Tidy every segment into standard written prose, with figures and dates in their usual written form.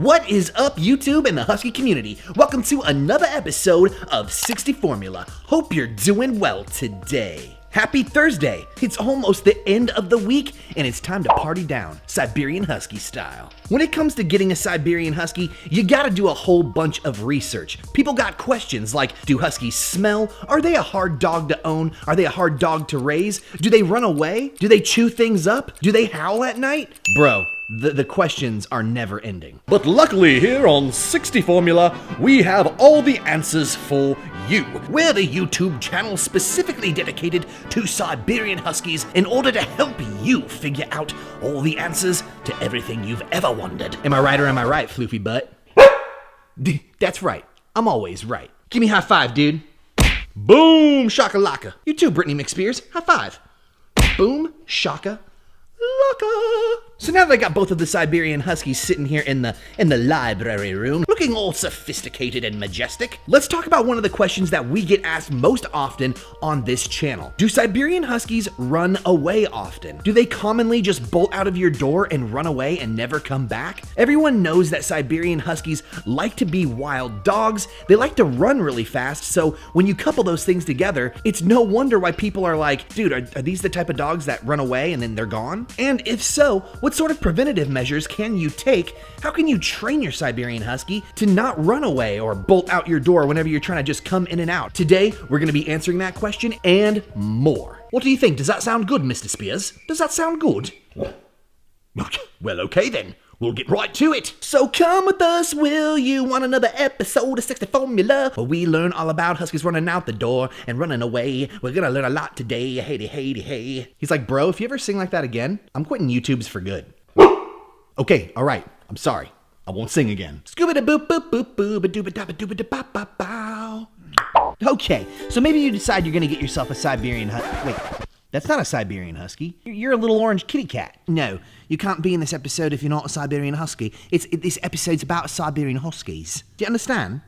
What is up, YouTube and the Husky community? Welcome to another episode of 60 Formula. Hope you're doing well today. Happy Thursday! It's almost the end of the week and it's time to party down, Siberian Husky style. When it comes to getting a Siberian Husky, you gotta do a whole bunch of research. People got questions like, do Huskies smell? Are they a hard dog to own? Are they a hard dog to raise? Do they run away? Do they chew things up? Do they howl at night? Bro, the questions are never ending. But luckily here on 60 Formula, we have all the answers for you. We're the YouTube channel specifically dedicated to Siberian Huskies in order to help you figure out all the answers to everything you've ever wondered. Am I right or am I right, floofy butt? That's right. I'm always right. Give me a high five, dude. Boom, shakalaka. You too, Brittany McSpears. High five. Boom, shaka. Laka. So now that I got both of the Siberian Huskies sitting here in the library room, looking all sophisticated and majestic, let's talk about one of the questions that we get asked most often on this channel. Do Siberian Huskies run away often? Do they commonly just bolt out of your door and run away and never come back? Everyone knows that Siberian Huskies like to be wild dogs. They like to run really fast, so when you couple those things together, it's no wonder why people are like, dude, are these the type of dogs that run away and then they're gone? And if so, what sort of preventative measures can you take? How can you train your Siberian Husky to not run away or bolt out your door whenever you're trying to just come in and out? Today, we're going to be answering that question and more. What do you think? Does that sound good, Mr. Spears? Does that sound good? Well, okay then. We'll get right to it. So come with us, will you, on another episode of 60 Formula, where we learn all about Huskies running out the door and running away. We're gonna learn a lot today. Hey. He's like, bro, if you ever sing like that again, I'm quitting YouTube's for good. Okay, all right. I'm sorry. I won't sing again. Scooby-da-boop-boop-boop-boo-ba-dooba-da-ba-ba-bow. Okay, so maybe you decide you're gonna get yourself a Siberian Husky. Wait. That's not a Siberian Husky. You're a little orange kitty cat. No, you can't be in this episode if you're not a Siberian Husky. This episode's about Siberian Huskies. Do you understand?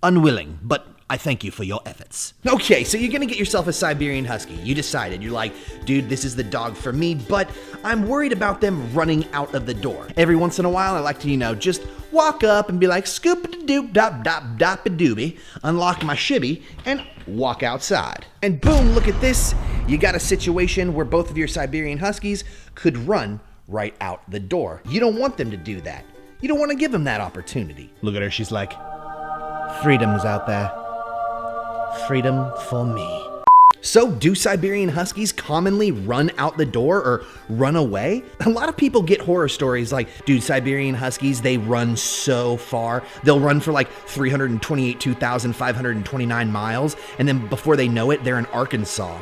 Unwilling, but I thank you for your efforts. Okay, so you're gonna get yourself a Siberian Husky. You decided. You're like, dude, this is the dog for me, but I'm worried about them running out of the door. Every once in a while, I like to, just walk up and be like, scoop-a-doop-dop-dop-dop-a-doobie, unlock my shibby, and walk outside. And boom, look at this. You got a situation where both of your Siberian Huskies could run right out the door. You don't want them to do that. You don't want to give them that opportunity. Look at her, she's like, freedom's out there. Freedom for me. So, do Siberian Huskies commonly run out the door or run away? A lot of people get horror stories like, dude, Siberian Huskies, they run so far. They'll run for like 322,529 miles, and then before they know it, they're in Arkansas.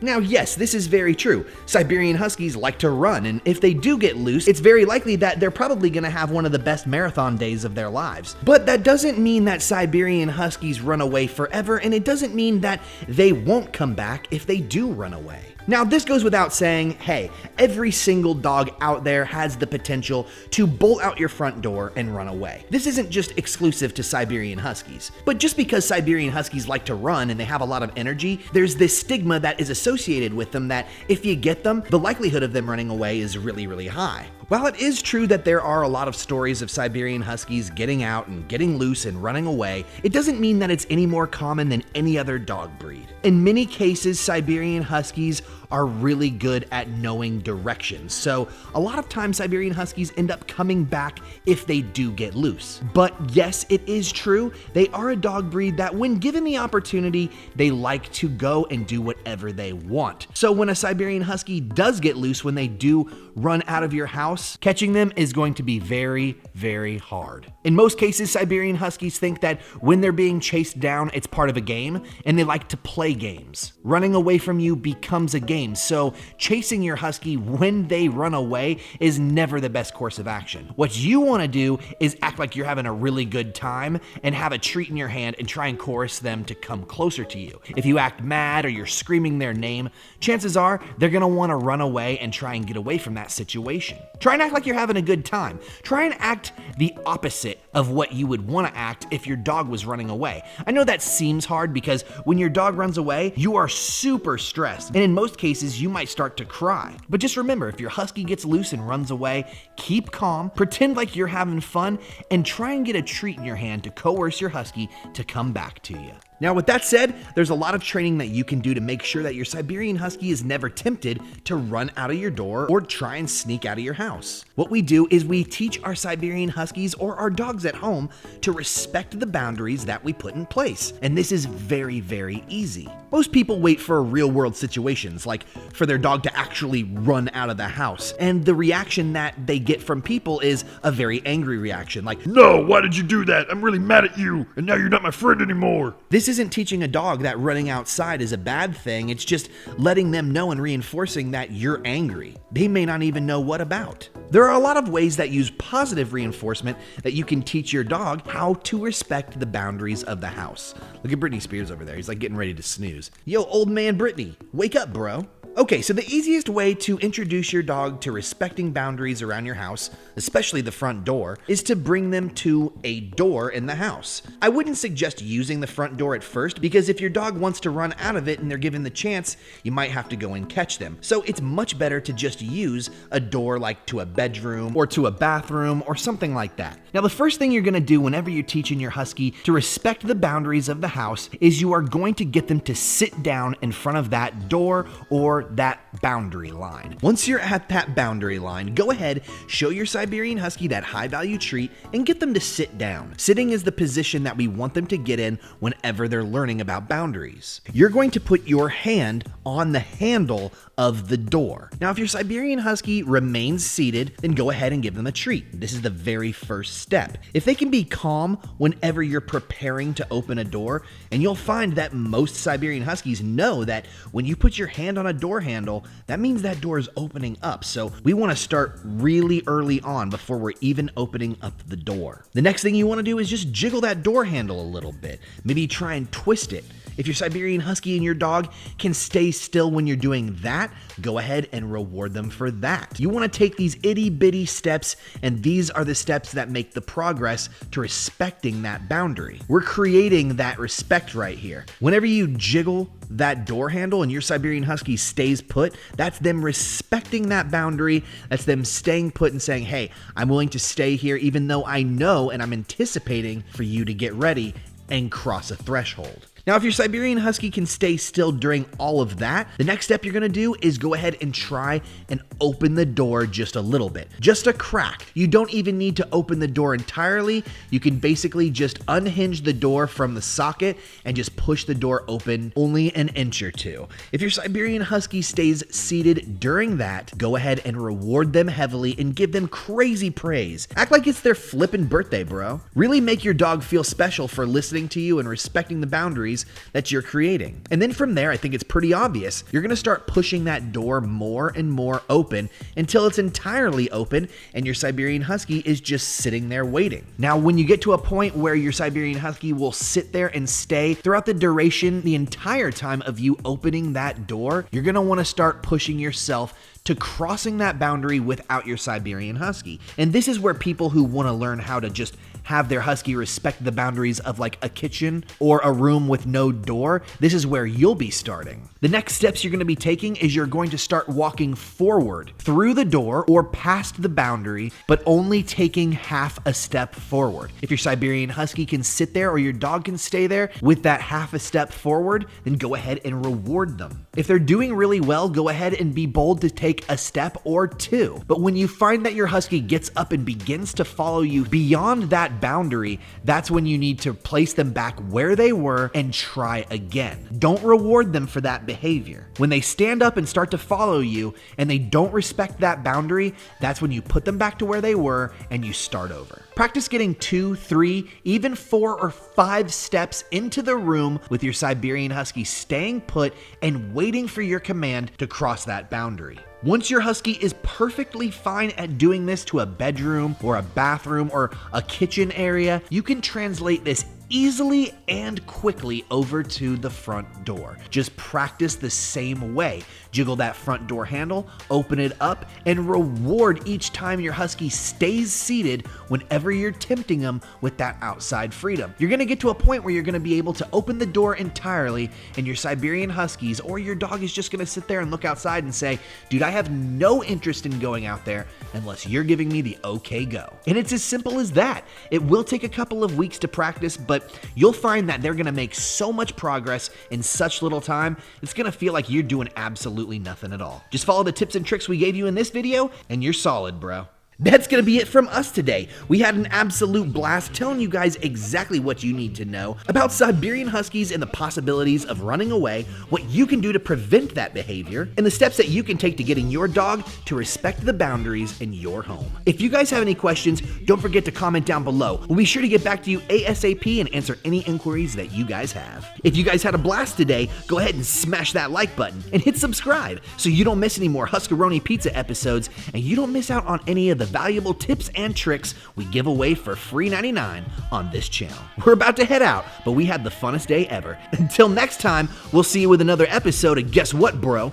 Now, yes, this is very true. Siberian Huskies like to run, and if they do get loose, it's very likely that they're probably going to have one of the best marathon days of their lives. But that doesn't mean that Siberian Huskies run away forever, and it doesn't mean that they won't come back if they do run away. Now, this goes without saying, hey, every single dog out there has the potential to bolt out your front door and run away. This isn't just exclusive to Siberian Huskies. But just because Siberian Huskies like to run and they have a lot of energy, there's this stigma that is associated with them that if you get them, the likelihood of them running away is really, really high. While it is true that there are a lot of stories of Siberian Huskies getting out and getting loose and running away, it doesn't mean that it's any more common than any other dog breed. In many cases, Siberian Huskies are really good at knowing directions, so a lot of times Siberian Huskies end up coming back if they do get loose. But yes, it is true, they are a dog breed that when given the opportunity, they like to go and do whatever they want. So when a Siberian Husky does get loose, when they do run out of your house, catching them is going to be very, very hard. In most cases, Siberian Huskies think that when they're being chased down, it's part of a game, and they like to play games. Running away from you becomes a game, so chasing your Husky when they run away is never the best course of action. What you want to do is act like you're having a really good time and have a treat in your hand and try and coerce them to come closer to you. If you act mad or you're screaming their name, chances are they're going to want to run away and try and get away from that situation. Try and act like you're having a good time. Try and act the opposite of what you would want to act if your dog was running away. I know that seems hard because when your dog runs away, you are super stressed, and in most cases, cases, you might start to cry. But just remember, if your husky gets loose and runs away, keep calm, pretend like you're having fun, and try and get a treat in your hand to coerce your husky to come back to you. Now, with that said, there's a lot of training that you can do to make sure that your Siberian Husky is never tempted to run out of your door or try and sneak out of your house. What we do is we teach our Siberian Huskies or our dogs at home to respect the boundaries that we put in place. And this is very, very easy. Most people wait for real-world situations, like for their dog to actually run out of the house. And the reaction that they get from people is a very angry reaction, like, "No, why did you do that? I'm really mad at you, and now you're not my friend anymore." This isn't teaching a dog that running outside is a bad thing. It's just letting them know and reinforcing that you're angry. They may not even know what about. There are a lot of ways that use positive reinforcement that you can teach your dog how to respect the boundaries of the house. Look at Britney Spears over there. He's like getting ready to snooze. Yo, old man Britney, wake up, bro. Okay, so the easiest way to introduce your dog to respecting boundaries around your house, especially the front door, is to bring them to a door in the house. I wouldn't suggest using the front door at first because if your dog wants to run out of it and they're given the chance, you might have to go and catch them. So it's much better to just use a door like to a bedroom or to a bathroom or something like that. Now, the first thing you're gonna do whenever you're teaching your husky to respect the boundaries of the house is you are going to get them to sit down in front of that door or that boundary line. Once you're at that boundary line, go ahead, show your Siberian Husky that high value treat and get them to sit down. Sitting is the position that we want them to get in whenever they're learning about boundaries. You're going to put your hand on the handle of the door. Now, if your Siberian Husky remains seated, then go ahead and give them a treat. This is the very first step. If they can be calm whenever you're preparing to open a door, and you'll find that most Siberian Huskies know that when you put your hand on a door handle, that means that door is opening up. So we want to start really early on before we're even opening up the door. The next thing you want to do is just jiggle that door handle a little bit. Maybe try and twist it. If your Siberian Husky and your dog can stay still when you're doing that, go ahead and reward them for that. You want to take these itty bitty steps, and these are the steps that make the progress to respecting that boundary. We're creating that respect right here. Whenever you jiggle that door handle and your Siberian Husky stays put, that's them respecting that boundary. That's them staying put and saying, hey, I'm willing to stay here even though I know and I'm anticipating for you to get ready and cross a threshold. Now, if your Siberian Husky can stay still during all of that, the next step you're gonna do is go ahead and try and open the door just a little bit, just a crack. You don't even need to open the door entirely. You can basically just unhinge the door from the socket and just push the door open only an inch or two. If your Siberian Husky stays seated during that, go ahead and reward them heavily and give them crazy praise. Act like it's their flippin' birthday, bro. Really make your dog feel special for listening to you and respecting the boundaries that you're creating. And then from there, I think it's pretty obvious. You're gonna start pushing that door more and more open until it's entirely open and your Siberian Husky is just sitting there waiting. Now, when you get to a point where your Siberian Husky will sit there and stay throughout the duration, the entire time of you opening that door, you're gonna wanna start pushing yourself to crossing that boundary without your Siberian Husky. And this is where people who want to learn how to just have their husky respect the boundaries of like a kitchen or a room with no door, this is where you'll be starting. The next steps you're going to be taking is you're going to start walking forward through the door or past the boundary, but only taking half a step forward. If your Siberian Husky can sit there or your dog can stay there with that half a step forward, then go ahead and reward them. If they're doing really well, go ahead and be bold to take a step or two. But when you find that your husky gets up and begins to follow you beyond that boundary, that's when you need to place them back where they were and try again. Don't reward them for that behavior. When they stand up and start to follow you and they don't respect that boundary, that's when you put them back to where they were and you start over. Practice getting 2, 3, even 4 or 5 steps into the room with your Siberian Husky staying put and waiting for your command to cross that boundary. Once your husky is perfectly fine at doing this to a bedroom or a bathroom or a kitchen area, you can translate this easily and quickly over to the front door. Just practice the same way. Jiggle that front door handle, open it up, and reward each time your Husky stays seated whenever you're tempting them with that outside freedom. You're gonna get to a point where you're gonna be able to open the door entirely, and your Siberian Huskies or your dog is just gonna sit there and look outside and say, dude, I have no interest in going out there unless you're giving me the okay go. And it's as simple as that. It will take a couple of weeks to practice, but you'll find that they're gonna make so much progress in such little time, it's gonna feel like you're doing absolutely nothing at all. Just follow the tips and tricks we gave you in this video, and you're solid, bro. That's going to be it from us today. We had an absolute blast telling you guys exactly what you need to know about Siberian Huskies and the possibilities of running away, what you can do to prevent that behavior, and the steps that you can take to getting your dog to respect the boundaries in your home. If you guys have any questions, don't forget to comment down below. We'll be sure to get back to you ASAP and answer any inquiries that you guys have. If you guys had a blast today, go ahead and smash that like button and hit subscribe so you don't miss any more Huskaroni Pizza episodes and you don't miss out on any of the valuable tips and tricks we give away for free 99 on this channel. We're about to head out, but we had the funnest day ever. Until next time, we'll see you with another episode of Guess What, Bro?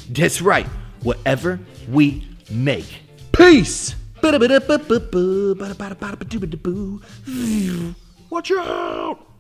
That's right, whatever we make. Peace! Watch out!